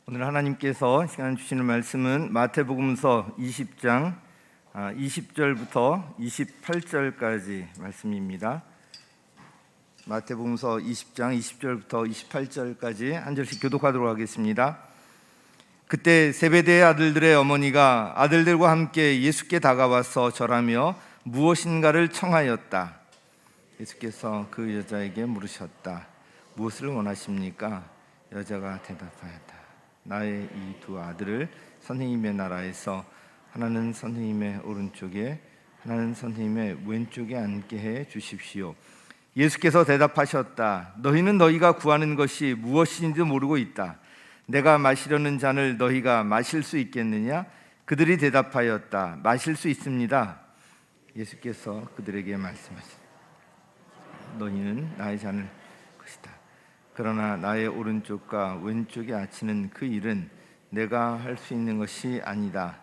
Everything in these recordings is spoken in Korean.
오늘 하나님께서 시간 주시는 말씀은 마태복음서 20장 20절부터 28절까지 말씀입니다. 마태복음서 20장 20절부터 28절까지 한 절씩 교독하도록 하겠습니다. 그때 세베대의 아들들의 어머니가 아들들과 함께 예수께 다가와서 절하며 무엇인가를 청하였다. 예수께서 그 여자에게 물으셨다. 무엇을 원하십니까? 여자가 대답하였다. 나의 이 두 아들을 선생님의 나라에서 하나는 선생님의 오른쪽에 하나는 선생님의 왼쪽에 앉게 해 주십시오. 예수께서 대답하셨다. 너희는 너희가 구하는 것이 무엇인지 모르고 있다. 내가 마시려는 잔을 너희가 마실 수 있겠느냐? 그들이 대답하였다. 마실 수 있습니다. 예수께서 그들에게 말씀하셨다. 너희는 나의 잔을 것이다. 그러나 나의 오른쪽과 왼쪽에 앉히는 그 일은 내가 할 수 있는 것이 아니다.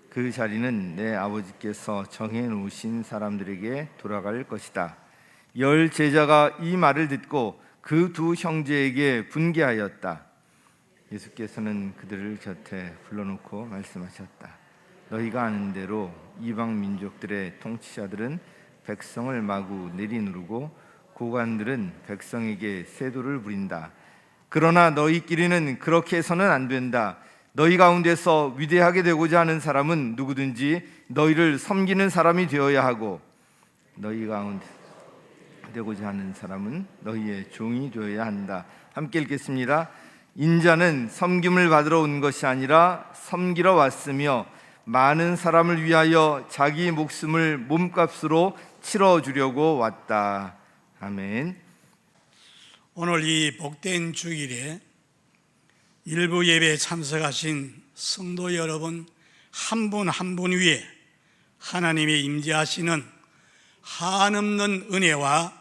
그 자리는 내 아버지께서 정해 놓으신 사람들에게 돌아갈 것이다. 열 제자가 이 말을 듣고 그 두 형제에게 분개하였다. 예수께서는 그들을 곁에 불러놓고 말씀하셨다. 너희가 아는 대로 이방 민족들의 통치자들은 백성을 마구 내리누르고 고관들은 백성에게 세도를 부린다. 그러나 너희끼리는 그렇게 해서는 안 된다. 너희 가운데서 위대하게 되고자 하는 사람은 누구든지 너희를 섬기는 사람이 되어야 하고 너희 가운데 되고자 하는 사람은 너희의 종이 되어야 한다. 함께 읽겠습니다. 인자는 섬김을 받으러 온 것이 아니라 섬기러 왔으며 많은 사람을 위하여 자기 목숨을 몸값으로 치러주려고 왔다. 아멘. 오늘 이 복된 주일에 일부 예배에 참석하신 성도 여러분 한 분 한 분 위에 하나님의 임재하시는 한없는 은혜와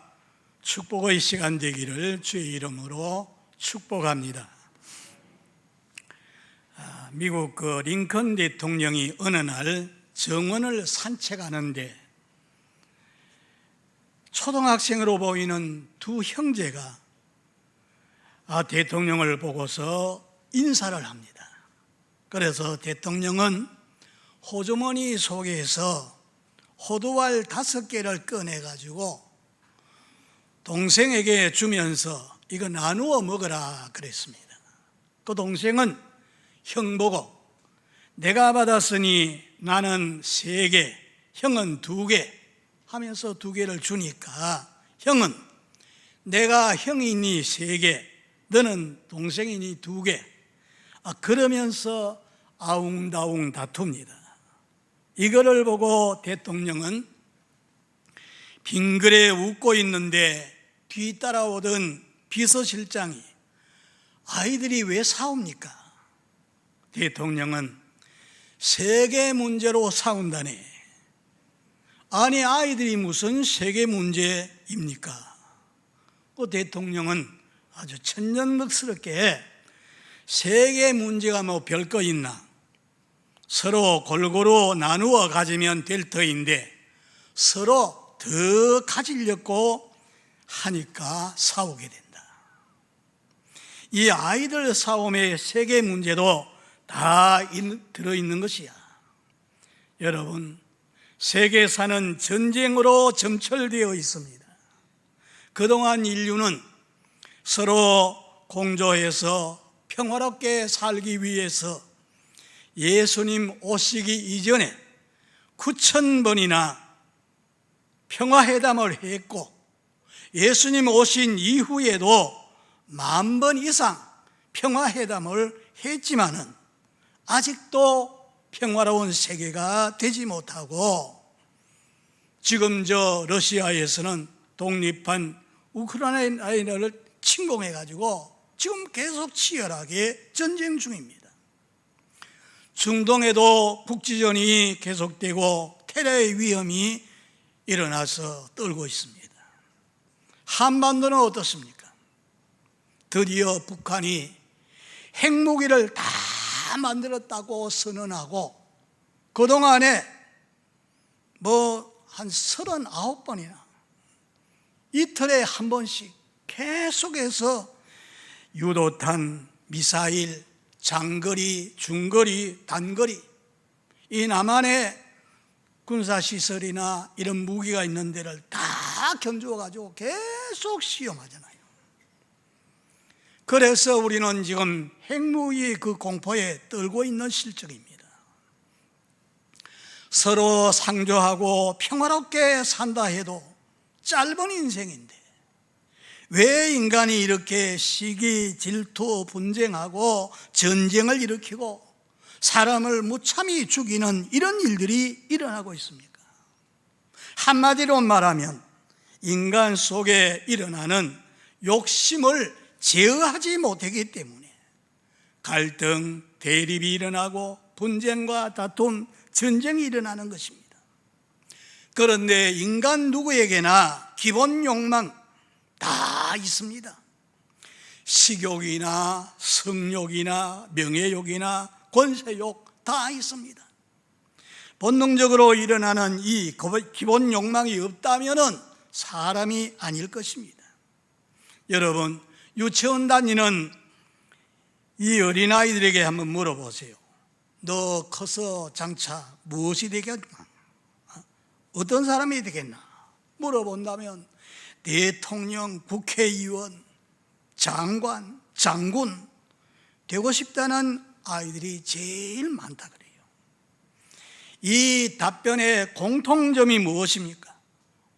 축복의 시간 되기를 주의 이름으로 축복합니다. 미국 링컨 대통령이 어느 날 정원을 산책하는데 초등학생으로 보이는 두 형제가 대통령을 보고서 인사를 합니다. 그래서 대통령은 호주머니 속에서 호두알 5개를 꺼내가지고 동생에게 주면서 이거 나누어 먹어라 그랬습니다. 그 동생은 형 보고 내가 받았으니 나는 3개, 형은 2개 하면서 2개를 주니까 형은 내가 형이니 3개, 너는 동생이니 2개 그러면서 아웅다웅 다툽니다. 이거를 보고 대통령은 빙그레 웃고 있는데 뒤따라오던 비서실장이 아이들이 왜 싸웁니까? 대통령은 세계 문제로 싸운다네. 아니 아이들이 무슨 세계 문제입니까? 그 대통령은 아주 천연덕스럽게 세계 문제가 뭐 별거 있나? 서로 골고루 나누어 가지면 될 터인데 서로 더 가지려고 하니까 싸우게 된다. 이 아이들 싸움의 세계 문제도 다 들어있는 것이야. 여러분, 세계사는 전쟁으로 점철되어 있습니다. 그동안 인류는 서로 공조해서 평화롭게 살기 위해서 예수님 오시기 이전에 9,000번이나 평화회담을 했고 예수님 오신 이후에도 10,000번 이상 평화회담을 했지만은 아직도 평화로운 세계가 되지 못하고 지금 러시아에서는 독립한 우크라이나를 침공해가지고 지금 계속 치열하게 전쟁 중입니다. 중동에도 국지전이 계속되고 테러의 위험이 일어나서 떨고 있습니다. 한반도는 어떻습니까? 드디어 북한이 핵무기를 다 만들었다고 선언하고 그동안에 한 39번이나 이틀에 한 번씩 계속해서 유도탄, 미사일, 장거리, 중거리, 단거리, 이 남한에 군사시설이나 이런 무기가 있는 데를 다 견주어가지고 계속 시험하잖아요. 그래서 우리는 지금 핵무기 그 공포에 떨고 있는 실정입니다. 서로 상조하고 평화롭게 산다 해도 짧은 인생인데 왜 인간이 이렇게 시기, 질투, 분쟁하고 전쟁을 일으키고 사람을 무참히 죽이는 이런 일들이 일어나고 있습니까? 한마디로 말하면 인간 속에 일어나는 욕심을 제어하지 못하기 때문에 갈등, 대립이 일어나고 분쟁과 다툼, 전쟁이 일어나는 것입니다. 그런데 인간 누구에게나 기본 욕망 다 있습니다. 식욕이나 성욕이나 명예욕이나 권세욕 다 있습니다. 본능적으로 일어나는 이 기본 욕망이 없다면 사람이 아닐 것입니다. 여러분, 유치원 다니는 이 어린아이들에게 한번 물어보세요. 너 커서 장차 무엇이 되겠나? 어떤 사람이 되겠나? 물어본다면 대통령, 국회의원, 장관, 장군 되고 싶다는 아이들이 제일 많다 그래요. 이 답변의 공통점이 무엇입니까?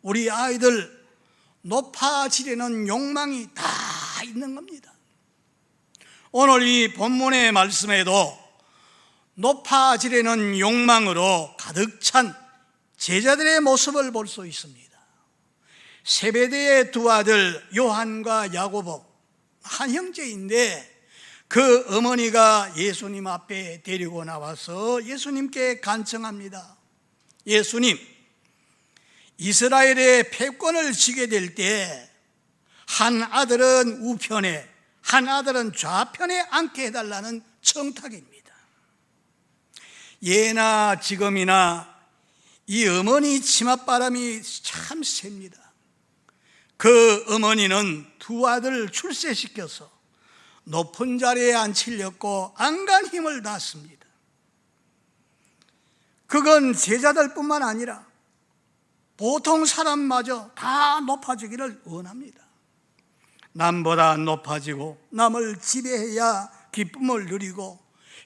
우리 아이들 높아지려는 욕망이 다 있는 겁니다. 오늘 이 본문의 말씀에도 높아지려는 욕망으로 가득 찬 제자들의 모습을 볼 수 있습니다. 세베대의 두 아들 요한과 야고보, 한 형제인데 그 어머니가 예수님 앞에 데리고 나와서 예수님께 간청합니다. 예수님, 이스라엘의 패권을 지게 될 때 한 아들은 우편에 한 아들은 좌편에 앉게 해달라는 청탁입니다. 예나 지금이나 이 어머니 치맛바람이 참 셉니다. 그 어머니는 두 아들을 출세시켜서 높은 자리에 앉히려고 안간 힘을 다했습니다. 그건 제자들뿐만 아니라 보통 사람마저 다 높아지기를 원합니다. 남보다 높아지고 남을 지배해야 기쁨을 누리고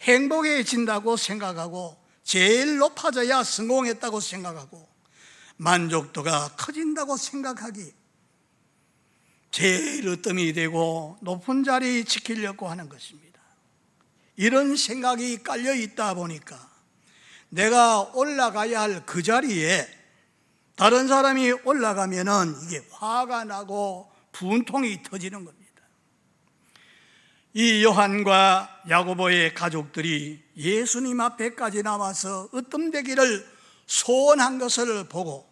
행복해진다고 생각하고 제일 높아져야 성공했다고 생각하고 만족도가 커진다고 생각하기 제일 으뜸이 되고 높은 자리 지키려고 하는 것입니다. 이런 생각이 깔려 있다 보니까 내가 올라가야 할 그 자리에 다른 사람이 올라가면은 이게 화가 나고 분통이 터지는 겁니다. 이 요한과 야고보의 가족들이 예수님 앞에까지 나와서 으뜸되기를 소원한 것을 보고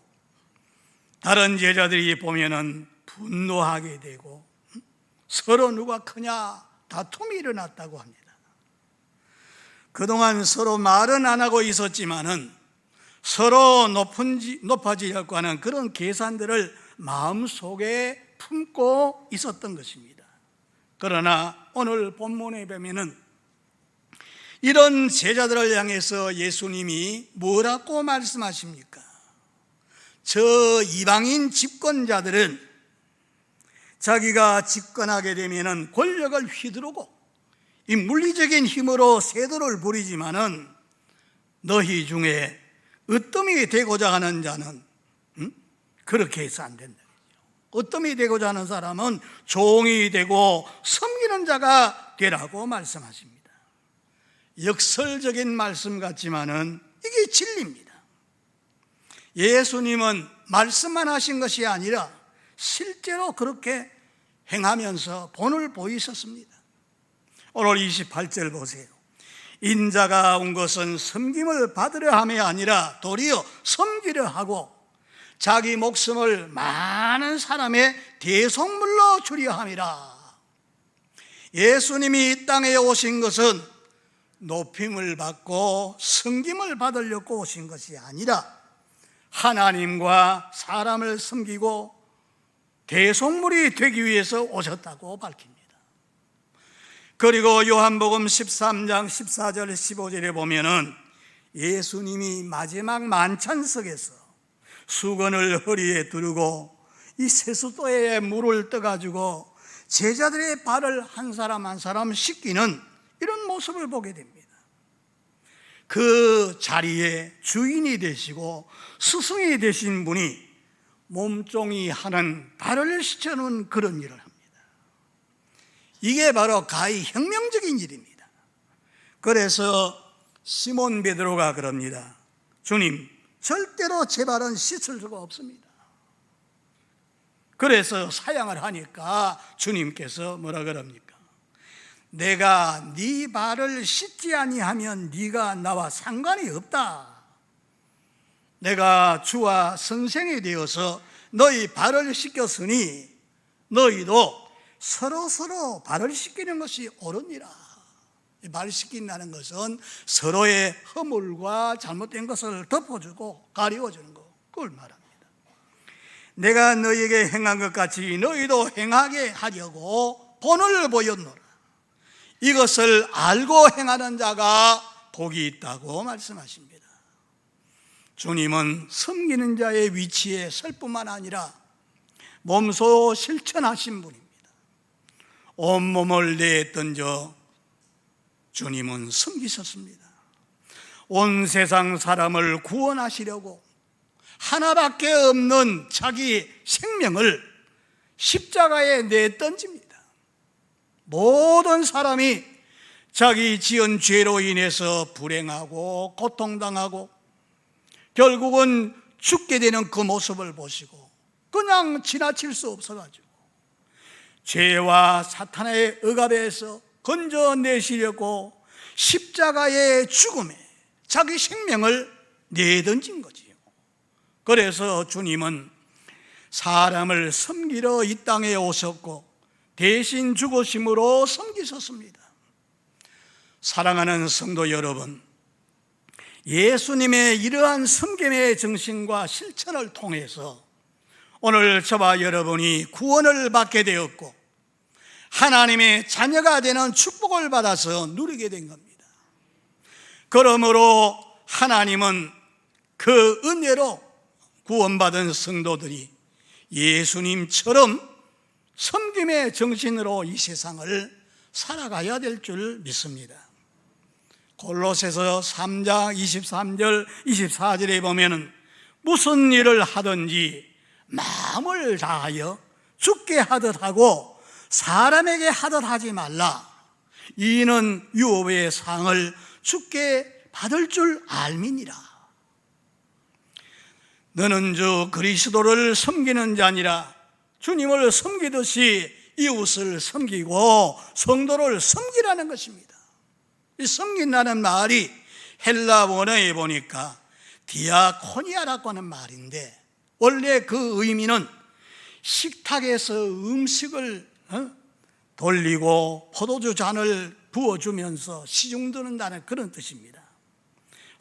다른 제자들이 보면은 분노하게 되고 서로 누가 크냐 다툼이 일어났다고 합니다. 그동안 서로 말은 안 하고 있었지만은 서로 높아지려고 하는 그런 계산들을 마음속에 품고 있었던 것입니다. 그러나 오늘 본문에 보면은 이런 제자들을 향해서 예수님이 뭐라고 말씀하십니까? 저 이방인 집권자들은 자기가 집권하게 되면은 권력을 휘두르고 이 물리적인 힘으로 세도를 부리지만은 너희 중에 으뜸이 되고자 하는 자는 그렇게 해서 안 된다. 으뜸이 되고자 하는 사람은 종이 되고 섬기는 자가 되라고 말씀하십니다. 역설적인 말씀 같지만은 이게 진리입니다. 예수님은 말씀만 하신 것이 아니라 실제로 그렇게 행하면서 본을 보이셨습니다. 오늘 28절 보세요. 인자가 온 것은 섬김을 받으려 함이 아니라 도리어 섬기려 하고 자기 목숨을 많은 사람의 대속물로 주려 함이라. 예수님이 이 땅에 오신 것은 높임을 받고 섬김을 받으려고 오신 것이 아니라 하나님과 사람을 섬기고 대속물이 되기 위해서 오셨다고 밝힙니다. 그리고 요한복음 13장 14절 15절에 보면은 예수님이 마지막 만찬석에서 수건을 허리에 두르고 이 세수도에 물을 떠가지고 제자들의 발을 한 사람 한 사람 씻기는 이런 모습을 보게 됩니다. 그 자리에 주인이 되시고 스승이 되신 분이 몸종이 하는 발을 씻어놓은 그런 일을 합니다. 이게 바로 가히 혁명적인 일입니다. 그래서 시몬 베드로가 그럽니다. 주님, 절대로 제 발은 씻을 수가 없습니다. 그래서 사양을 하니까 주님께서 뭐라 그럽니까? 내가 네 발을 씻지 아니하면 네가 나와 상관이 없다. 내가 주와 선생이 되어서 너희 발을 씻겼으니 너희도 서로 발을 씻기는 것이 옳으니라. 발 씻긴다는 것은 서로의 허물과 잘못된 것을 덮어주고 가리워주는 것, 그걸 말합니다. 내가 너희에게 행한 것 같이 너희도 행하게 하려고 본을 보였노라. 이것을 알고 행하는 자가 복이 있다고 말씀하십니다. 주님은 섬기는 자의 위치에 설 뿐만 아니라 몸소 실천하신 분입니다. 온몸을 내던져 주님은 섬기셨습니다. 온 세상 사람을 구원하시려고 하나밖에 없는 자기 생명을 십자가에 내던집니다. 모든 사람이 자기 지은 죄로 인해서 불행하고 고통당하고 결국은 죽게 되는 그 모습을 보시고 그냥 지나칠 수 없어가지고 죄와 사탄의 억압에서 건져내시려고 십자가의 죽음에 자기 생명을 내던진 거지요. 그래서 주님은 사람을 섬기러 이 땅에 오셨고 대신 죽으심으로 섬기셨습니다. 사랑하는 성도 여러분, 예수님의 이러한 섬김의 정신과 실천을 통해서 오늘 저와 여러분이 구원을 받게 되었고 하나님의 자녀가 되는 축복을 받아서 누리게 된 겁니다. 그러므로 하나님은 그 은혜로 구원받은 성도들이 예수님처럼 섬김의 정신으로 이 세상을 살아가야 될 줄 믿습니다. 골로새서 3장 23절 24절에 보면은 무슨 일을 하든지 마음을 다하여 주께 하듯 하고 사람에게 하듯 하지 말라. 이는 유업의 상을 주께 받을 줄 알미니라. 너는 주 그리스도를 섬기는 자니라. 주님을 섬기듯이 이웃을 섬기고 성도를 섬기라는 것입니다. 이 섬긴다는 말이 헬라 원어에 보니까 디아코니아라고 하는 말인데 원래 그 의미는 식탁에서 음식을 돌리고 포도주 잔을 부어주면서 시중드는다는 그런 뜻입니다.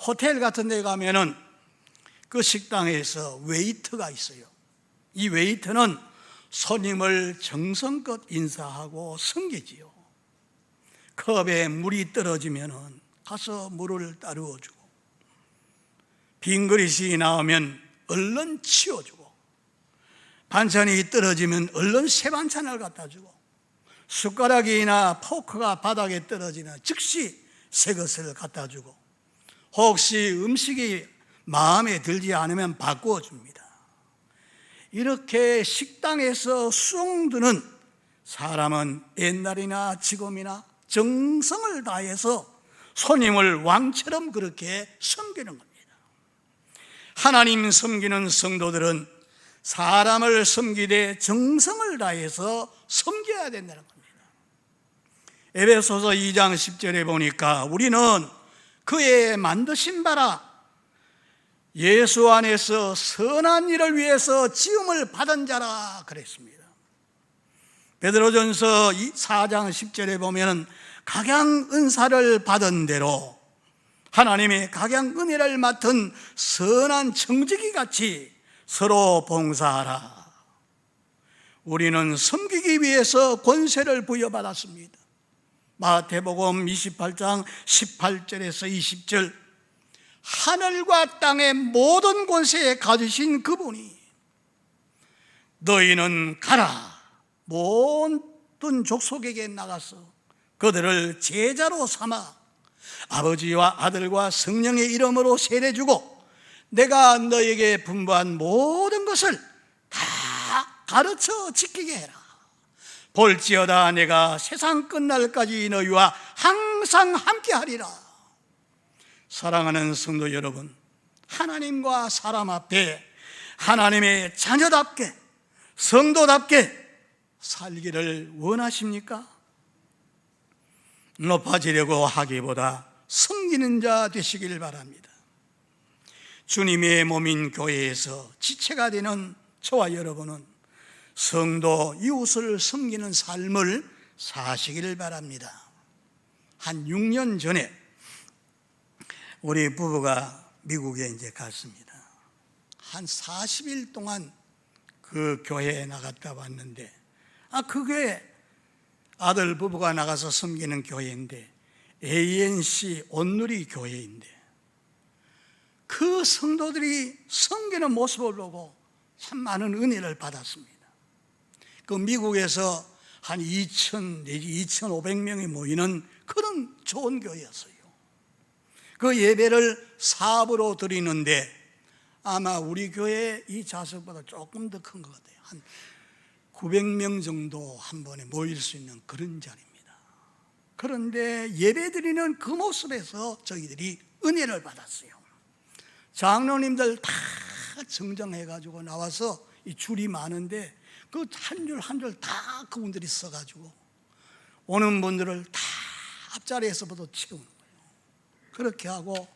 호텔 같은 데 가면은 그 식당에서 웨이터가 있어요. 이 웨이터는 손님을 정성껏 인사하고 섬기지요. 컵에 물이 떨어지면은 가서 물을 따르어 주고 빈 그릇이 나오면 얼른 치워주고 반찬이 떨어지면 얼른 새 반찬을 갖다 주고 숟가락이나 포크가 바닥에 떨어지면 즉시 새 것을 갖다 주고 혹시 음식이 마음에 들지 않으면 바꾸어 줍니다. 이렇게 식당에서 수용드는 사람은 옛날이나 지금이나 정성을 다해서 손님을 왕처럼 그렇게 섬기는 겁니다. 하나님 섬기는 성도들은 사람을 섬기되 정성을 다해서 섬겨야 된다는 겁니다. 에베소서 2장 10절에 보니까 우리는 그의 만드신 바라 예수 안에서 선한 일을 위해서 지음을 받은 자라 그랬습니다. 베드로전서 4장 10절에 보면 각양 은사를 받은 대로 하나님의 각양 은혜를 맡은 선한 청지기 같이 서로 봉사하라. 우리는 섬기기 위해서 권세를 부여받았습니다. 마태복음 28장 18절에서 20절, 하늘과 땅의 모든 권세에 가지신 그분이 너희는 가라, 모든 족속에게 나가서 그들을 제자로 삼아 아버지와 아들과 성령의 이름으로 세례주고 내가 너에게 분부한 모든 것을 다 가르쳐 지키게 해라. 볼지어다 내가 세상 끝날까지 너희와 항상 함께하리라. 사랑하는 성도 여러분, 하나님과 사람 앞에 하나님의 자녀답게 성도답게 살기를 원하십니까? 높아지려고 하기보다 섬기는 자 되시길 바랍니다. 주님의 몸인 교회에서 지체가 되는 저와 여러분은 성도 이웃을 섬기는 삶을 사시기를 바랍니다. 한 6년 전에 우리 부부가 미국에 이제 갔습니다. 한 40일 동안 그 교회에 나갔다 왔는데, 그게 아들 부부가 나가서 섬기는 교회인데 ANC 온누리 교회인데, 그 성도들이 섬기는 모습을 보고 참 많은 은혜를 받았습니다. 그 미국에서 한 2,000 내지 2,500명이 모이는 그런 좋은 교회였어요. 그 예배를 사업으로 드리는데 아마 우리 교회 이 좌석보다 조금 더 큰 것 같아요. 한 900명 정도 한 번에 모일 수 있는 그런 자리입니다. 그런데 예배 드리는 그 모습에서 저희들이 은혜를 받았어요. 장로님들 다 정정해가지고 나와서 이 줄이 많은데 그 한 줄 한 줄 다 그분들이 써가지고 오는 분들을 다 앞자리에서부터 채우는 거예요. 그렇게 하고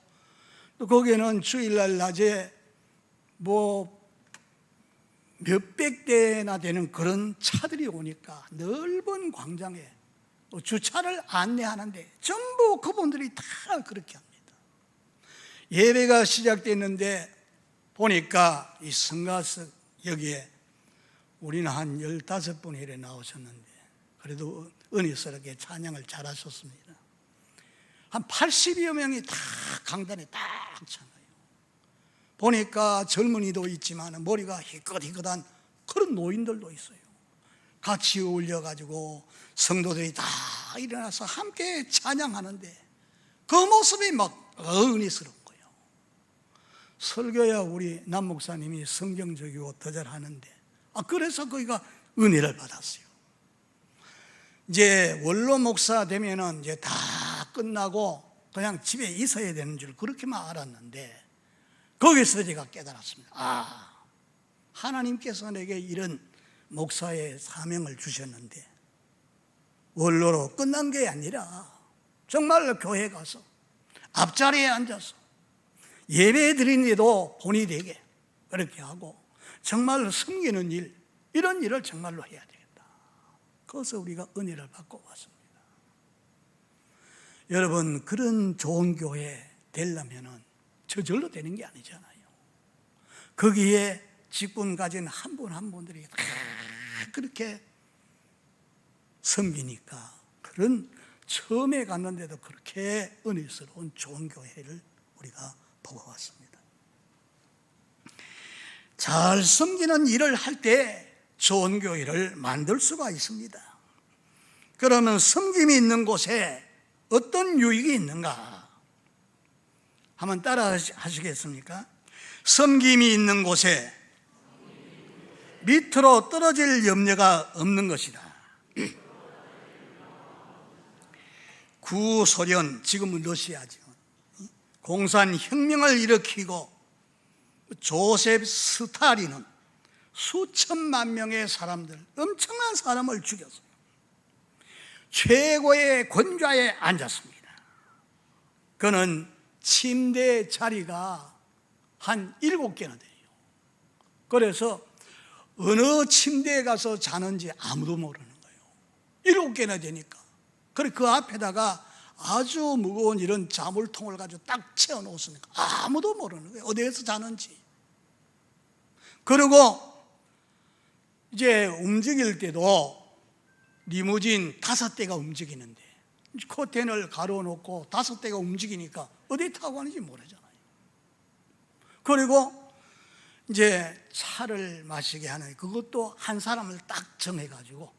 또 거기에는 주일날 낮에 몇백 대나 되는 그런 차들이 오니까 넓은 광장에 주차를 안내하는데 전부 그분들이 다 그렇게 합니다. 예배가 시작됐는데 보니까 이 성가석 여기에 우리는 한 15분이 이래 나오셨는데 그래도 은혜스럽게 찬양을 잘하셨습니다. 한 80여 명이 다 강단에 딱 차요. 보니까 젊은이도 있지만 머리가 희끗희끗한 그런 노인들도 있어요. 같이 어울려가지고 성도들이 다 일어나서 함께 찬양하는데 그 모습이 막 은혜스러운 거예요. 설교야 우리 남 목사님이 성경적이고 더 잘하는데 그래서 거기가 은혜를 받았어요. 이제 원로 목사 되면은 이제 다 끝나고 그냥 집에 있어야 되는 줄 그렇게만 알았는데 거기서 제가 깨달았습니다. 하나님께서 내게 이런 목사의 사명을 주셨는데 원로로 끝난 게 아니라 정말로 교회 가서 앞자리에 앉아서 예배 드리는데도 본이 되게 그렇게 하고 정말로 섬기는 일, 이런 일을 정말로 해야 되겠다. 그래서 우리가 은혜를 받고 왔습니다. 여러분, 그런 좋은 교회 되려면은 저절로 되는 게 아니잖아요. 거기에 직분 가진 한 분 한 분들이 다 그렇게 섬기니까 그런 처음에 갔는데도 그렇게 은혜스러운 좋은 교회를 우리가 보고 왔습니다. 잘 섬기는 일을 할 때 좋은 교회를 만들 수가 있습니다. 그러면 섬김이 있는 곳에 어떤 유익이 있는가? 한번 따라 하시겠습니까? 섬김이 있는 곳에 밑으로 떨어질 염려가 없는 것이다. 구소련, 지금은 러시아죠. 공산혁명을 일으키고 조셉 스탈린은 수천만 명의 사람들, 엄청난 사람을 죽였어요. 최고의 권좌에 앉았습니다. 그는 침대 자리가 한 7개나 돼요. 그래서 어느 침대에 가서 자는지 아무도 모르는 거예요. 7개나 되니까. 그래 그 앞에다가 아주 무거운 이런 자물통을 가지고 딱 채워 놓습니까? 아무도 모르는 거예요. 어디에서 자는지. 그리고 이제 움직일 때도 리무진 5대가 움직이는데 커튼을 가로놓고 5대가 움직이니까 어디 타고 가는지 모르잖아요. 그리고 이제 차를 마시게 하는, 그것도 한 사람을 딱 정해가지고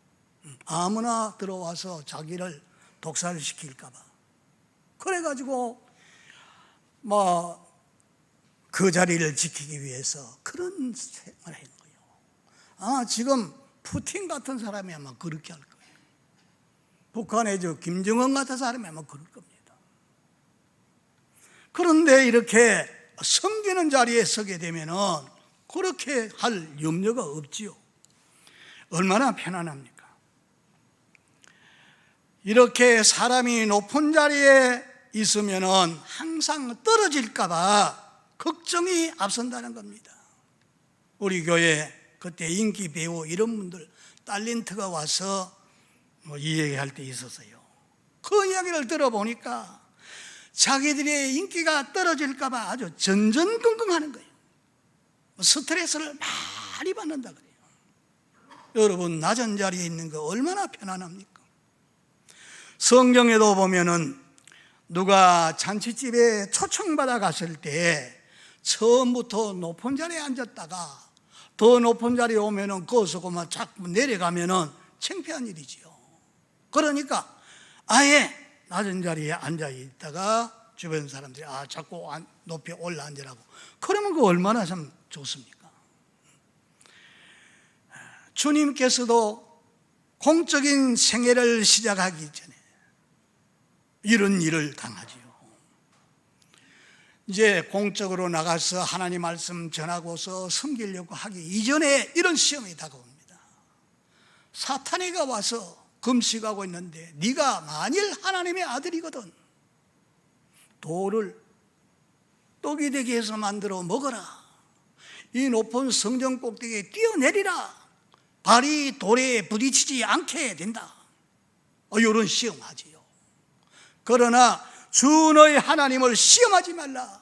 아무나 들어와서 자기를 독살시킬까 봐 그래가지고 뭐 그 자리를 지키기 위해서 그런 생활을 한 거예요. 아마 지금 푸틴 같은 사람이 아마 그렇게 할 거예요. 북한의 저 김정은 같은 사람이 아마 그럴 겁니다. 그런데 이렇게 섬기는 자리에 서게 되면은 그렇게 할 염려가 없지요. 얼마나 편안합니까? 이렇게 사람이 높은 자리에 있으면은 항상 떨어질까 봐 걱정이 앞선다는 겁니다. 우리 교회 그때 인기 배우 이런 분들 달린트가 와서 이 얘기할 때 있었어요. 그 이야기를 들어보니까 자기들의 인기가 떨어질까 봐 아주 전전긍긍하는 거예요. 스트레스를 많이 받는다 그래요. 여러분, 낮은 자리에 있는 거 얼마나 편안합니까? 성경에도 보면은 누가 잔치집에 초청받아 갔을 때 처음부터 높은 자리에 앉았다가 더 높은 자리에 오면은 거기서 그만 자꾸 내려가면은 창피한 일이지요. 그러니까 아예 낮은 자리에 앉아 있다가 주변 사람들이 자꾸 높이 올라 앉으라고, 그러면 그 얼마나 참 좋습니까? 주님께서도 공적인 생애를 시작하기 전에 이런 일을 당하지요. 이제 공적으로 나가서 하나님 말씀 전하고서 섬기려고 하기 이전에 이런 시험이 다가옵니다. 사탄이가 와서 금식하고 있는데 네가 만일 하나님의 아들이거든 돌을 떡이 되게 해서 만들어 먹어라. 이 높은 성전 꼭대기에 뛰어내리라. 발이 돌에 부딪히지 않게 된다. 이런 시험하지요. 그러나 주 너의 하나님을 시험하지 말라.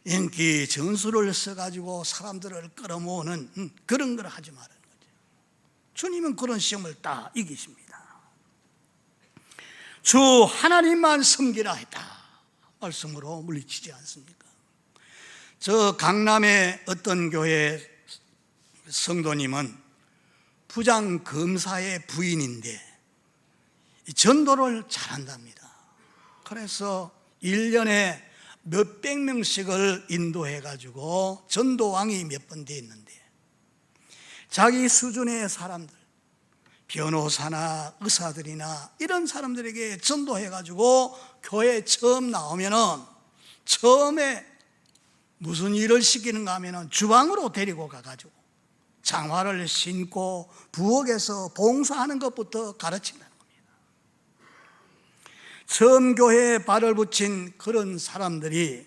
인기 전술을 써가지고 사람들을 끌어모으는 그런 걸 하지 말라는 거죠. 주님은 그런 시험을 다 이기십니다. 주 하나님만 섬기라 했다 말씀으로 물리치지 않습니까? 저 강남의 어떤 교회 성도님은 부장 검사의 부인인데 전도를 잘한답니다. 그래서 1년에 몇백 명씩을 인도해가지고 전도왕이 몇 번 돼 있는데 자기 수준의 사람들, 변호사나 의사들이나 이런 사람들에게 전도해가지고 교회에 처음 나오면은 처음에 무슨 일을 시키는가 하면은 주방으로 데리고 가가지고 장화를 신고 부엌에서 봉사하는 것부터 가르친다는 겁니다. 처음 교회에 발을 붙인 그런 사람들이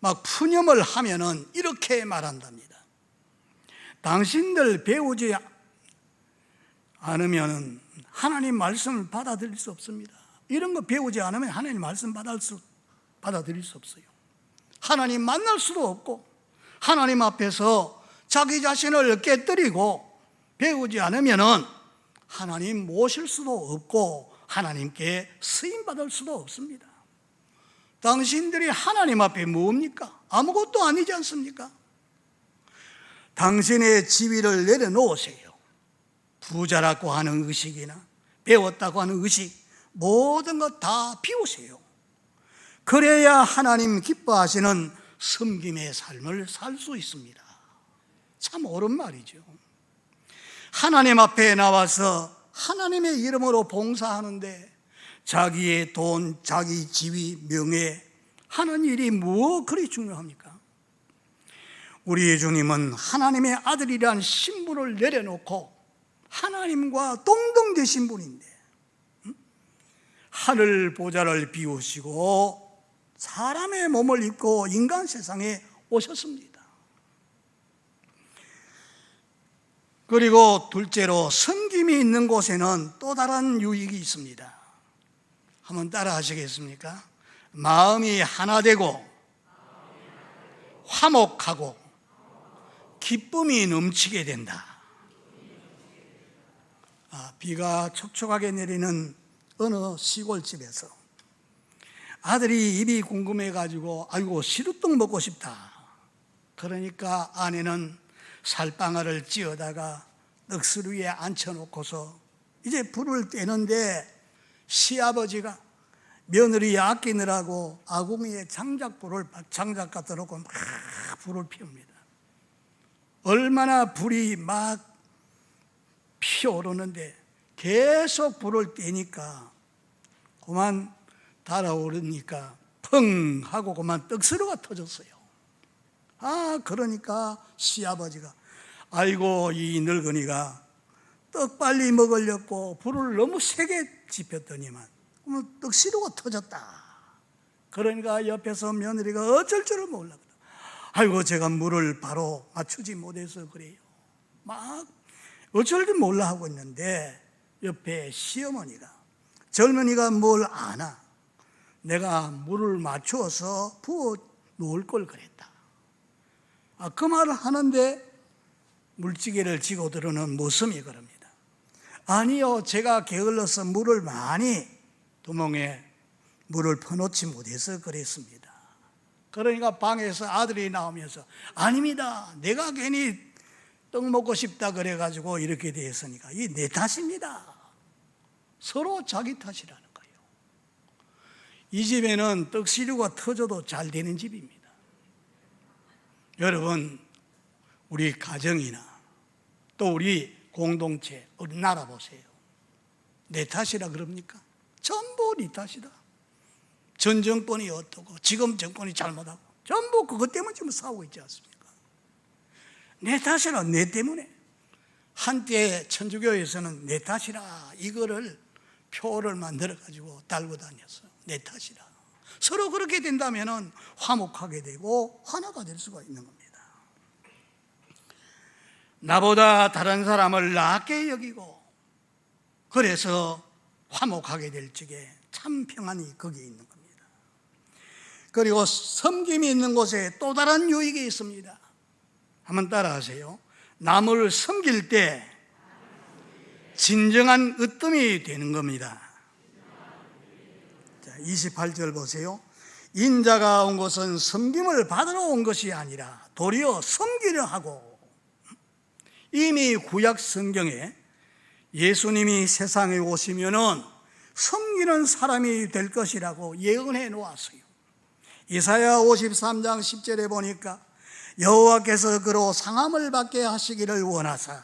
막 푸념을 하면은 이렇게 말한답니다. 당신들 배우지 않으면 하나님 말씀을 받아들일 수 없습니다. 이런 거 배우지 않으면 하나님 말씀 받아들일 수 없어요. 하나님 만날 수도 없고 하나님 앞에서 자기 자신을 깨뜨리고 배우지 않으면 하나님 모실 수도 없고 하나님께 쓰임받을 수도 없습니다. 당신들이 하나님 앞에 뭡니까? 아무것도 아니지 않습니까? 당신의 지위를 내려놓으세요. 부자라고 하는 의식이나 배웠다고 하는 의식, 모든 것 다 비우세요. 그래야 하나님 기뻐하시는 섬김의 삶을 살 수 있습니다. 참 옳은 말이죠. 하나님 앞에 나와서 하나님의 이름으로 봉사하는데 자기의 돈, 자기 지위, 명예 하는 일이 뭐 그리 중요합니까? 우리 주님은 하나님의 아들이란 신분을 내려놓고 하나님과 동등 되신 분인데 하늘 보좌를 비우시고 사람의 몸을 입고 인간 세상에 오셨습니다. 그리고 둘째로 섬김이 있는 곳에는 또 다른 유익이 있습니다. 한번 따라 하시겠습니까? 마음이 하나 되고 화목하고 기쁨이 넘치게 된다. 비가 촉촉하게 내리는 어느 시골집에서 아들이 입이 궁금해가지고 아이고 시루떡 먹고 싶다. 그러니까 아내는 살방아를 찧어다가 넋을 위에 앉혀놓고서 이제 불을 떼는데 시아버지가 며느리 아끼느라고 아궁이에 장작불을 장작 갖다 놓고 막 불을 피웁니다. 얼마나 불이 막 피어오르는데 계속 불을 떼니까 그만 달아오르니까 펑 하고 그만 떡스루가 터졌어요. 그러니까 시아버지가 아이고 이 늙은이가 떡 빨리 먹으려고 불을 너무 세게 지폈더니만 떡시루가 터졌다. 그러니까 옆에서 며느리가 어쩔 줄을 몰라. 아이고 제가 물을 바로 맞추지 못해서 그래요. 막 어쩔 줄 몰라 하고 있는데 옆에 시어머니가 젊은이가 뭘 아나. 내가 물을 맞추어서 부어 놓을 걸 그랬다. 그 말을 하는데 물지개를 쥐고 들어오는 모습이 그럽니다. 아니요, 제가 게을러서 물을 많이 두멍에 물을 퍼놓지 못해서 그랬습니다. 그러니까 방에서 아들이 나오면서 아닙니다. 내가 괜히 떡 먹고 싶다 그래가지고 이렇게 됐으니까 이 내 탓입니다. 서로 자기 탓이라는 거예요. 이 집에는 떡시루가 터져도 잘 되는 집입니다. 여러분, 우리 가정이나 또 우리 공동체, 우리 나라 보세요. 내 탓이라 그럽니까? 전부 네 탓이다. 전 정권이 어떻고 지금 정권이 잘못하고 전부 그것 때문에 지금 싸우고 있지 않습니까? 내 탓이라, 내 때문에. 한때 천주교에서는 내 탓이라 이거를 표를 만들어 가지고 달고 다녔어요. 내 탓이라. 서로 그렇게 된다면 화목하게 되고 하나가 될 수가 있는 겁니다. 나보다 다른 사람을 낮게 여기고 그래서 화목하게 될 적에 참 평안이 거기에 있는 겁니다. 그리고 섬김이 있는 곳에 또 다른 유익이 있습니다. 한번 따라하세요. 남을 섬길 때 진정한 으뜸이 되는 겁니다. 자, 28절 보세요. 인자가 온 것은 섬김을 받으러 온 것이 아니라 도리어 섬기려 하고. 이미 구약 성경에 예수님이 세상에 오시면은 섬기는 사람이 될 것이라고 예언해 놓았어요. 이사야 53장 10절에 보니까 여호와께서 그로 상함을 받게 하시기를 원하사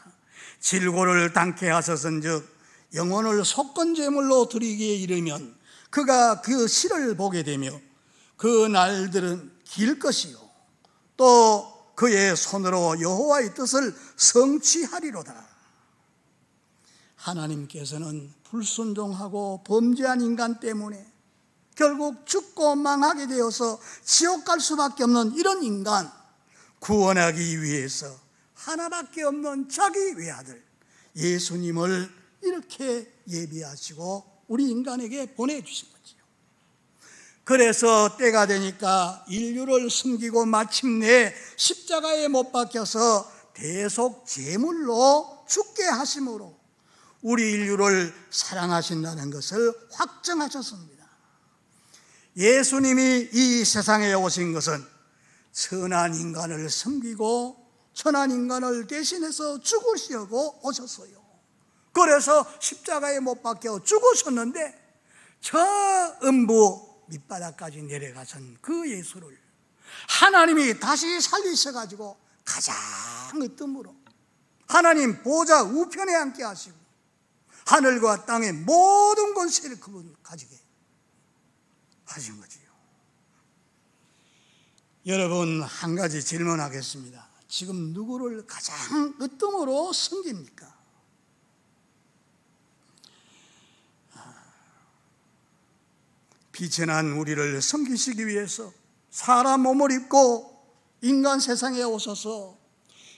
질고를 당케 하셨은즉 영혼을 속건제물로 드리기에 이르면 그가 그 실을 보게 되며 그 날들은 길 것이요 또 그의 손으로 여호와의 뜻을 성취하리로다. 하나님께서는 불순종하고 범죄한 인간 때문에 결국 죽고 망하게 되어서 지옥 갈 수밖에 없는 이런 인간 구원하기 위해서 하나밖에 없는 자기 외아들 예수님을 이렇게 예비하시고 우리 인간에게 보내주신 거지요. 그래서 때가 되니까 인류를 섬기고 마침내 십자가에 못 박혀서 대속 제물로 죽게 하심으로 우리 인류를 사랑하신다는 것을 확정하셨습니다. 예수님이 이 세상에 오신 것은 선한 인간을 섬기고 선한 인간을 대신해서 죽으시려고 오셨어요. 그래서 십자가에 못 박혀 죽으셨는데 저 음부 밑바닥까지 내려가선 그 예수를 하나님이 다시 살리셔가지고 가장 으뜸으로 하나님 보좌 우편에 앉게 하시고 하늘과 땅의 모든 권세를 그분 가지게 하신 거지요. 여러분, 한 가지 질문하겠습니다. 지금 누구를 가장 으뜸으로 섬깁니까? 비천한 우리를 섬기시기 위해서 사람 몸을 입고 인간 세상에 오셔서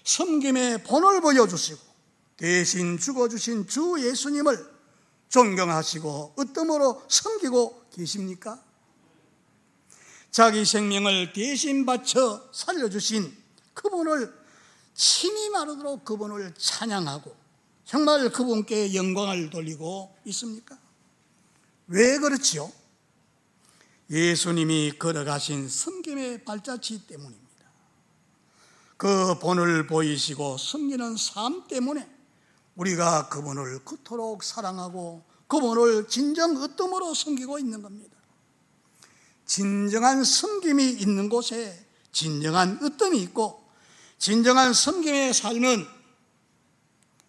섬김의 본을 보여주시고 대신 죽어주신 주 예수님을 존경하시고 으뜸으로 섬기고 계십니까? 자기 생명을 대신 바쳐 살려주신 그분을 침이 마르도록 그분을 찬양하고 정말 그분께 영광을 돌리고 있습니까? 왜 그렇지요? 예수님이 걸어가신 섬김의 발자취 때문입니다. 그 본을 보이시고 섬기는 삶 때문에 우리가 그분을 그토록 사랑하고 그분을 진정 으뜸으로 섬기고 있는 겁니다. 진정한 섬김이 있는 곳에 진정한 으뜸이 있고, 진정한 섬김의 삶은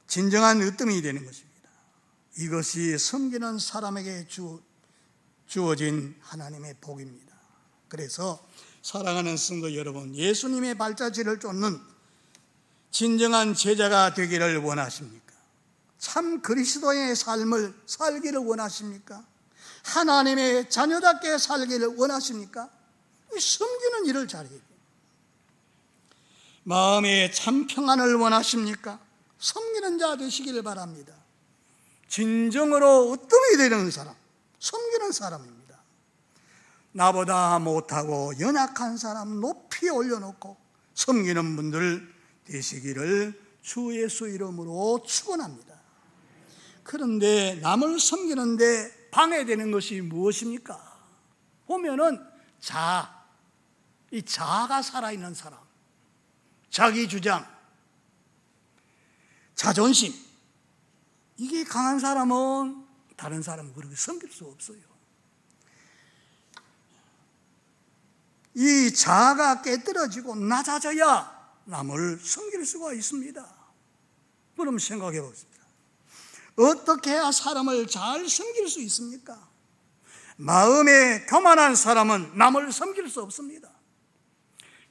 진정한 으뜸이 되는 것입니다. 이것이 섬기는 사람에게 주어진 하나님의 복입니다. 그래서 사랑하는 성도 여러분, 예수님의 발자취를 쫓는 진정한 제자가 되기를 원하십니까? 참 그리스도의 삶을 살기를 원하십니까? 하나님의 자녀답게 살기를 원하십니까? 섬기는 일을 잘해야 돼요. 마음에 참 평안을 원하십니까? 섬기는 자 되시기를 바랍니다. 진정으로 으뜸이 되는 사람, 섬기는 사람입니다. 나보다 못하고 연약한 사람 높이 올려놓고 섬기는 분들 되시기를 주 예수 이름으로 축원합니다. 그런데 남을 섬기는데 방해되는 것이 무엇입니까? 보면은 이 자아가 살아있는 사람, 자기 주장, 자존심, 이게 강한 사람은 다른 사람을 그렇게 섬길 수 없어요. 이 자아가 깨뜨려지고 낮아져야 남을 섬길 수가 있습니다. 그럼 생각해 보십시다. 어떻게 해야 사람을 잘 섬길 수 있습니까? 마음에 교만한 사람은 남을 섬길 수 없습니다.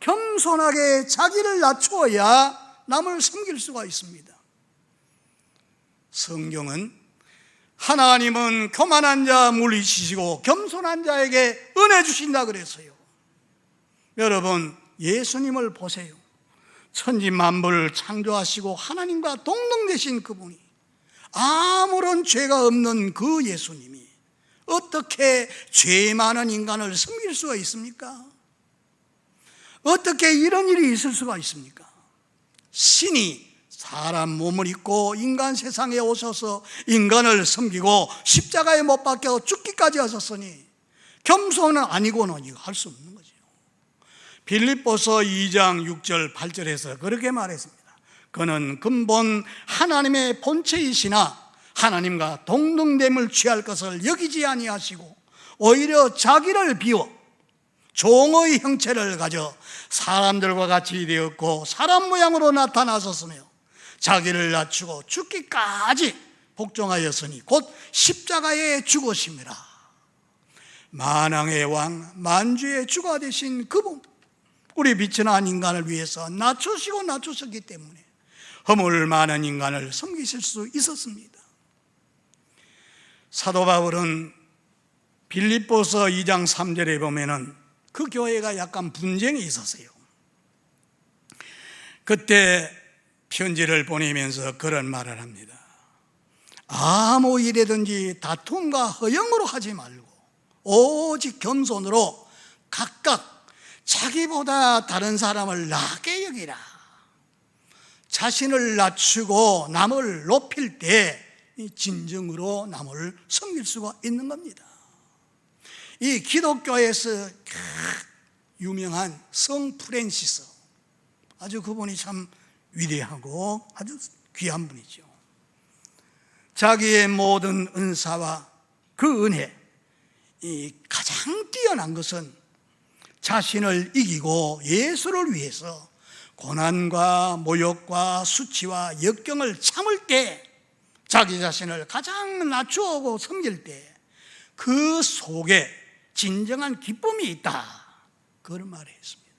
겸손하게 자기를 낮추어야 남을 섬길 수가 있습니다. 성경은 하나님은 교만한 자 물리치시고 겸손한 자에게 은혜 주신다 그랬어요. 여러분, 예수님을 보세요. 천지 만물을 창조하시고 하나님과 동등되신 그분이, 아무런 죄가 없는 그 예수님이 어떻게 죄 많은 인간을 섬길 수가 있습니까? 어떻게 이런 일이 있을 수가 있습니까? 신이 사람 몸을 입고 인간 세상에 오셔서 인간을 섬기고 십자가에 못 박혀 죽기까지 하셨으니 겸손은 아니고는 이거 할 수 없는 거죠. 빌립보서 2장 6절 8절에서 그렇게 말했습니다. 그는 근본 하나님의 본체이시나 하나님과 동등됨을 취할 것을 여기지 아니하시고 오히려 자기를 비워 종의 형체를 가져 사람들과 같이 되었고 사람 모양으로 나타나셨으며 자기를 낮추고 죽기까지 복종하였으니 곧 십자가에 죽으심이라. 만왕의 왕 만주의 주가 되신 그분, 우리 비천한 인간을 위해서 낮추셨기 때문에 허물 많은 인간을 섬기실 수 있었습니다. 사도 바울은 빌립보서 2장 3절에 보면은 그 교회가 약간 분쟁이 있었어요. 그때 편지를 보내면서 그런 말을 합니다. 아무 일이든지 다툼과 허영으로 하지 말고 오직 겸손으로 각각 자기보다 다른 사람을 낮게 여기라. 자신을 낮추고 남을 높일 때 진정으로 남을 섬길 수가 있는 겁니다. 이 기독교에서 유명한 성 프랜시스, 아주 그분이 참 위대하고 아주 귀한 분이죠. 자기의 모든 은사와 그 은혜, 이 가장 뛰어난 것은 자신을 이기고 예수를 위해서 고난과 모욕과 수치와 역경을 참을 때, 자기 자신을 가장 낮추고 섬길 때 그 속에 진정한 기쁨이 있다, 그런 말을 했습니다.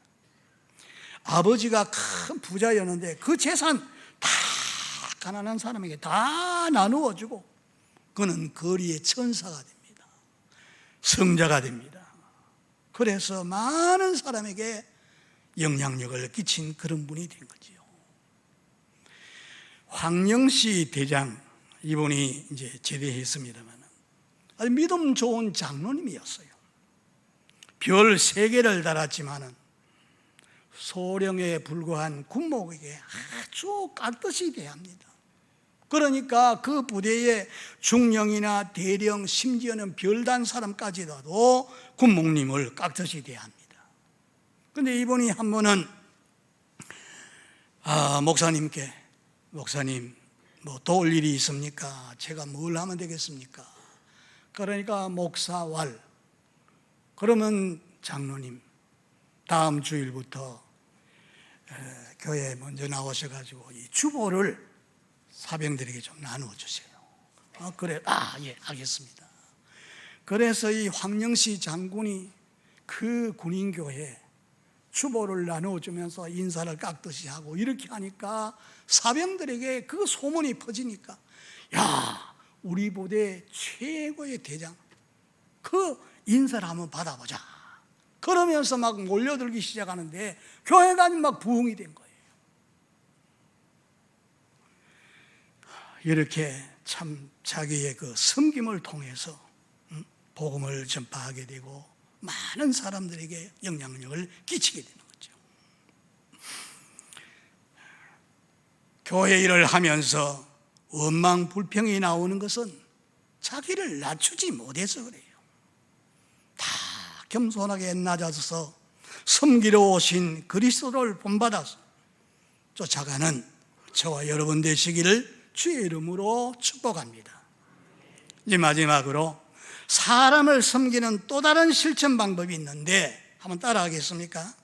아버지가 큰 부자였는데 그 재산 다 가난한 사람에게 다 나누어 주고 그는 거리의 천사가 됩니다. 성자가 됩니다. 그래서 많은 사람에게 영향력을 끼친 그런 분이 된 거지요. 황영시 대장, 이분이 이제 제대했습니다만 아주 믿음 좋은 장로님이었어요. 별 3개를 달았지만은 소령에 불과한 군목에게 아주 깍듯이 대합니다. 그러니까 그 부대에 중령이나 대령, 심지어는 별단 사람까지도 군목님을 깍듯이 대합니다. 그런데 이분이 한 번은 목사님께, 목사님 뭐 도울 일이 있습니까? 제가 뭘 하면 되겠습니까? 그러니까 목사왈, 그러면 장로님 다음 주일부터 교회에 먼저 나오셔가지고 이 주보를 사병들에게 좀 나누어주세요. 그래, 예, 알겠습니다. 그래서 이 황영시 장군이 그 군인교회에 주보를 나누어주면서 인사를 깍듯이 하고 이렇게 하니까 사병들에게 그 소문이 퍼지니까, 야, 우리 부대 최고의 대장 그 인사를 한번 받아보자. 그러면서 막 몰려들기 시작하는데 교회가 막 부흥이 된 거예요. 이렇게 참 자기의 그 섬김을 통해서 복음을 전파하게 되고 많은 사람들에게 영향력을 끼치게 되는 거죠. 교회 일을 하면서 원망 불평이 나오는 것은 자기를 낮추지 못해서 그래요. 다 겸손하게 낮아져서 섬기러 오신 그리스도를 본받아서 쫓아가는 저와 여러분 되시기를 주의 이름으로 축복합니다. 이제 마지막으로 사람을 섬기는 또 다른 실천 방법이 있는데 한번 따라하겠습니까?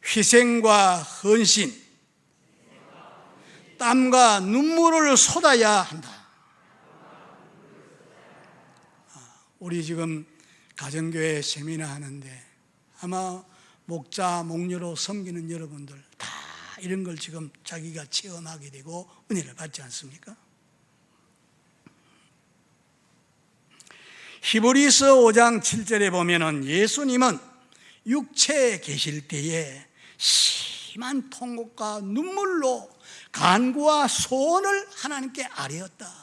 희생과 헌신, 땀과 눈물을 쏟아야 한다. 우리 지금 가정교회 세미나 하는데 아마 목자, 목녀로 섬기는 여러분들 다 이런 걸 지금 자기가 체험하게 되고 은혜를 받지 않습니까? 히브리서 5장 7절에 보면은 예수님은 육체에 계실 때에 심한 통곡과 눈물로 간구와 소원을 하나님께 아뢰었다.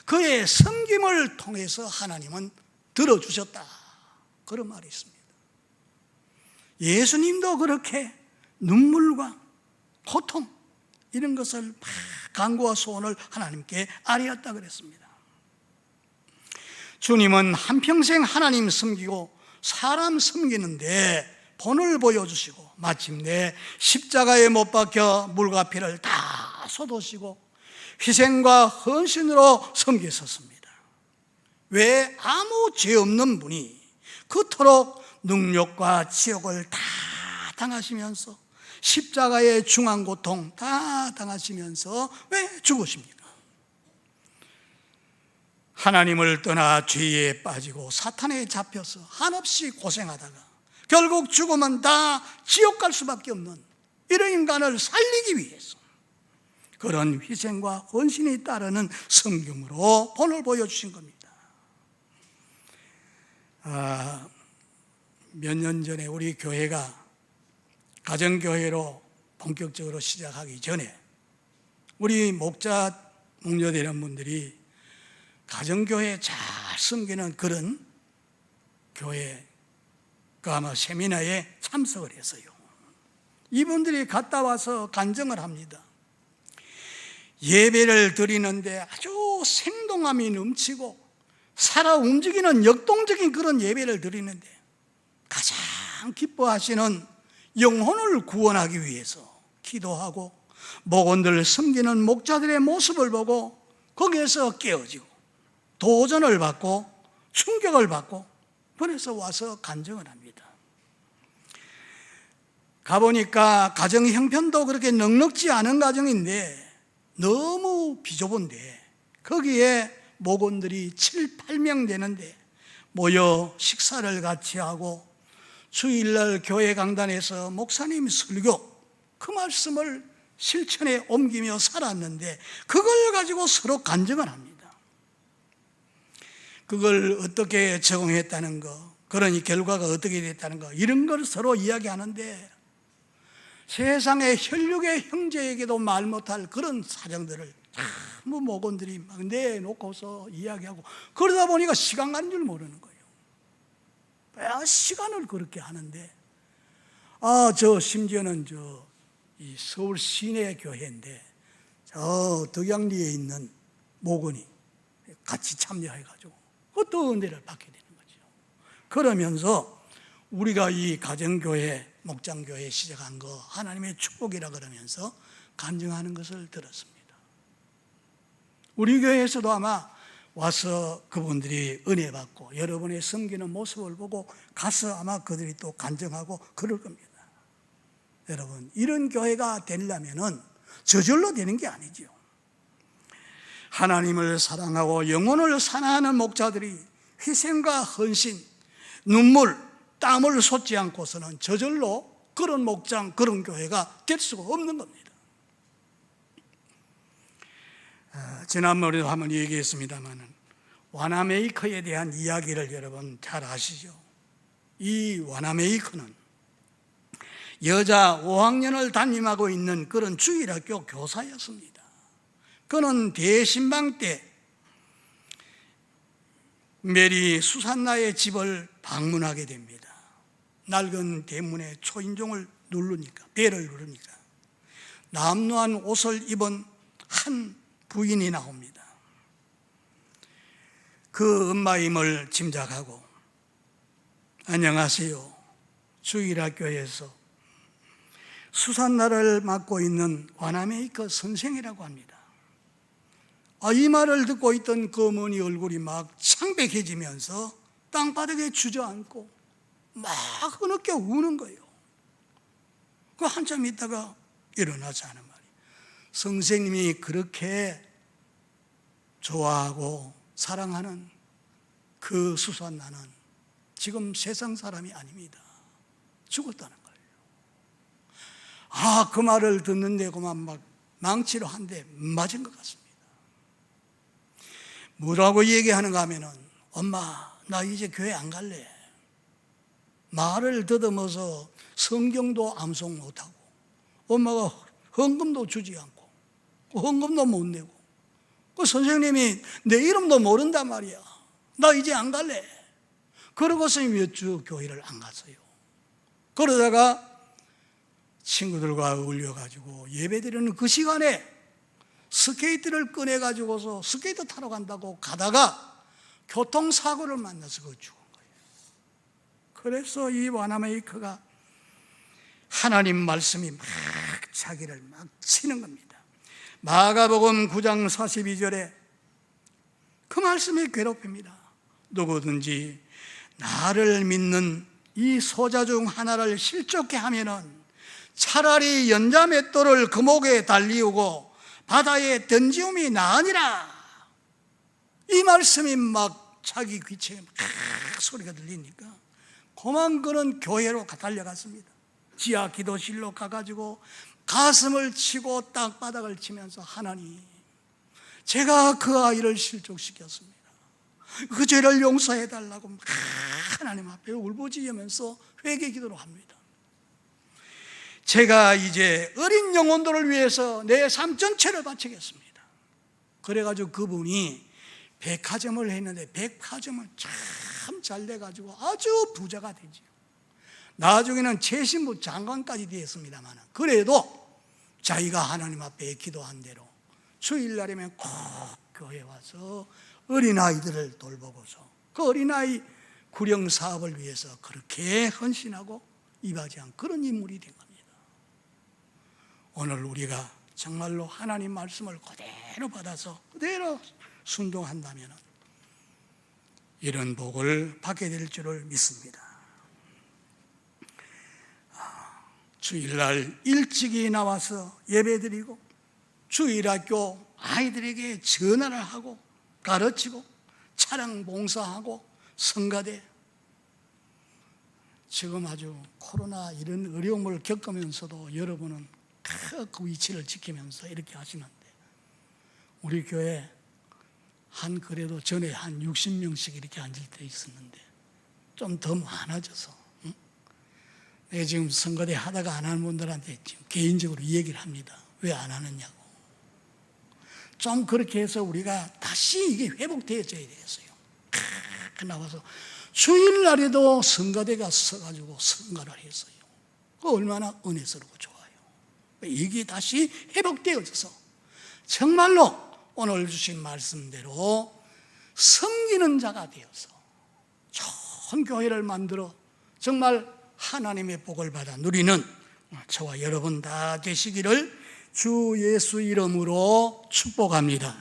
그의 섬김을 통해서 하나님은 들어주셨다. 그런 말이 있습니다. 예수님도 그렇게 눈물과 고통 이런 것을 막 간구와 소원을 하나님께 아뢰었다 그랬습니다. 주님은 한평생 하나님 섬기고 사람 섬기는데 본을 보여주시고 마침내 십자가에 못 박혀 물과 피를 다 쏟으시고 희생과 헌신으로 섬기셨습니다. 왜 아무 죄 없는 분이 그토록 능욕과 지옥을 다 당하시면서 십자가의 중한 고통 다 당하시면서 왜 죽으십니까? 하나님을 떠나 죄에 빠지고 사탄에 잡혀서 한없이 고생하다가 결국 죽으면 다 지옥 갈 수밖에 없는 이런 인간을 살리기 위해서 그런 희생과 헌신이 따르는 성경으로 본을 보여주신 겁니다. 몇 년 전에 우리 교회가 가정교회로 본격적으로 시작하기 전에 우리 목자, 목녀 되는 분들이 가정교회 잘 섬기는 그런 교회 그 아마 세미나에 참석을 했어요. 이분들이 갔다 와서 간증을 합니다. 예배를 드리는데 아주 생동함이 넘치고 살아 움직이는 역동적인 그런 예배를 드리는데 가장 기뻐하시는 영혼을 구원하기 위해서 기도하고 목원들 섬기는 목자들의 모습을 보고 거기에서 깨어지고 도전을 받고 충격을 받고 그래서 와서 간증을 합니다. 가보니까 가정 형편도 그렇게 넉넉지 않은 가정인데 너무 비좁은데 거기에 목원들이 7, 8명 되는데 모여 식사를 같이 하고 주일날 교회 강단에서 목사님 설교 그 말씀을 실천에 옮기며 살았는데 그걸 가지고 서로 간증을 합니다. 그걸 어떻게 적용했다는 거, 그러니 결과가 어떻게 됐다는 거 이런 걸 서로 이야기하는데 세상의 혈육의 형제에게도 말 못할 그런 사정들을 전부 목원들이 막 내놓고서 이야기하고 그러다 보니까 시간 가는 줄 모르는 거예요. 왜 시간을 그렇게 하는데 심지어는 이 서울 시내 교회인데 저 덕양리에 있는 목원이 같이 참여해가지고 또 은혜를 받게 되는 거죠. 그러면서 우리가 이 가정교회, 목장교회 시작한 거 하나님의 축복이라 그러면서 간증하는 것을 들었습니다. 우리 교회에서도 아마 와서 그분들이 은혜 받고 여러분의 섬기는 모습을 보고 가서 아마 그들이 또 간증하고 그럴 겁니다. 여러분, 이런 교회가 되려면은 저절로 되는 게 아니죠. 하나님을 사랑하고 영혼을 사랑하는 목자들이 희생과 헌신, 눈물, 땀을 쏟지 않고서는 저절로 그런 목장, 그런 교회가 될 수가 없는 겁니다. 지난번에도 한번 얘기했습니다만 와나메이커에 대한 이야기를 여러분 잘 아시죠? 이 와나메이커는 여자 5학년을 담임하고 있는 그런 주일학교 교사였습니다. 그는 대신방 때 메리 수산나의 집을 방문하게 됩니다. 낡은 대문에 초인종을 누르니까, 벨을 누르니까 남루한 옷을 입은 한 부인이 나옵니다. 그 엄마임을 짐작하고 안녕하세요, 주일학교에서 수산나를 맡고 있는 와나메이커 선생이라고 합니다. 이 말을 듣고 있던 그 어머니 얼굴이 막 창백해지면서 땅바닥에 주저앉고 막 흐느껴 우는 거예요. 그 한참 있다가 일어나서 하는 말이, 선생님이 그렇게 좋아하고 사랑하는 그 수산나는 지금 세상 사람이 아닙니다. 죽었다는 거예요. 그 말을 듣는데 그만 막 망치로 한 대 맞은 것 같습니다. 뭐라고 얘기하는가 하면은, 엄마, 나 이제 교회 안 갈래. 말을 더듬어서 성경도 암송 못하고 엄마가 헌금도 주지 않고 헌금도 못 내고 그 선생님이 내 이름도 모른단 말이야. 나 이제 안 갈래. 그러고서 몇 주 교회를 안 갔어요. 그러다가 친구들과 어울려가지고 예배드리는 그 시간에 스케이트를 꺼내가지고서 스케이트 타러 간다고 가다가 교통사고를 만나서 그 죽은 거예요. 그래서 이 와나메이커가 하나님 말씀이 막 자기를 막 치는 겁니다. 마가복음 9장 42절에 그 말씀이 괴롭힙니다. 누구든지 나를 믿는 이 소자 중 하나를 실족케 하면은 차라리 연자맷돌을 그 목에 달리우고 바다에 던지움이 나으니라. 이 말씀이 막 자기 귀치에 막 소리가 들리니까 그만 그는 교회로 달려갔습니다. 지하 기도실로 가가지고 가슴을 치고 땅바닥을 치면서, 하나님, 제가 그 아이를 실족시켰습니다. 그 죄를 용서해달라고 막 하나님 앞에 울부짖으면서 회개 기도를 합니다. 제가 이제 어린 영혼들을 위해서 내 삶 전체를 바치겠습니다. 그래가지고 그분이 백화점을 했는데 백화점을 참 잘 돼가지고 아주 부자가 되죠. 나중에는 최신부 장관까지 되었습니다만, 그래도 자기가 하나님 앞에 기도한 대로 주일날이면 꼭 교회 와서 어린아이들을 돌보고서 그 어린아이 구령 사업을 위해서 그렇게 헌신하고 이바지한 그런 인물이 된 겁니다. 오늘 우리가 정말로 하나님 말씀을 그대로 받아서 그대로 순종한다면 이런 복을 받게 될 줄을 믿습니다. 주일날 일찍이 나와서 예배드리고 주일학교 아이들에게 전화를 하고 가르치고 차량 봉사하고 성가대, 지금 아주 코로나 이런 어려움을 겪으면서도 여러분은 그 위치를 지키면서 이렇게 하시는데, 우리 교회 한 그래도 전에 한 60명씩 이렇게 앉을 때 있었는데 좀 더 많아져서, 내가 지금 선거대 하다가 안 하는 분들한테 지금 개인적으로 이 얘기를 합니다. 왜 안 하느냐고. 좀 그렇게 해서 우리가 다시 이게 회복되어져야 되겠어요. 나와서 주일날에도 선거대가 서가지고 선거를 했어요. 얼마나 은혜스럽고 좋아요. 이게 다시 회복되어져서 정말로 오늘 주신 말씀대로 섬기는 자가 되어서 좋은 교회를 만들어 정말 하나님의 복을 받아 누리는 저와 여러분 다 되시기를 주 예수 이름으로 축복합니다.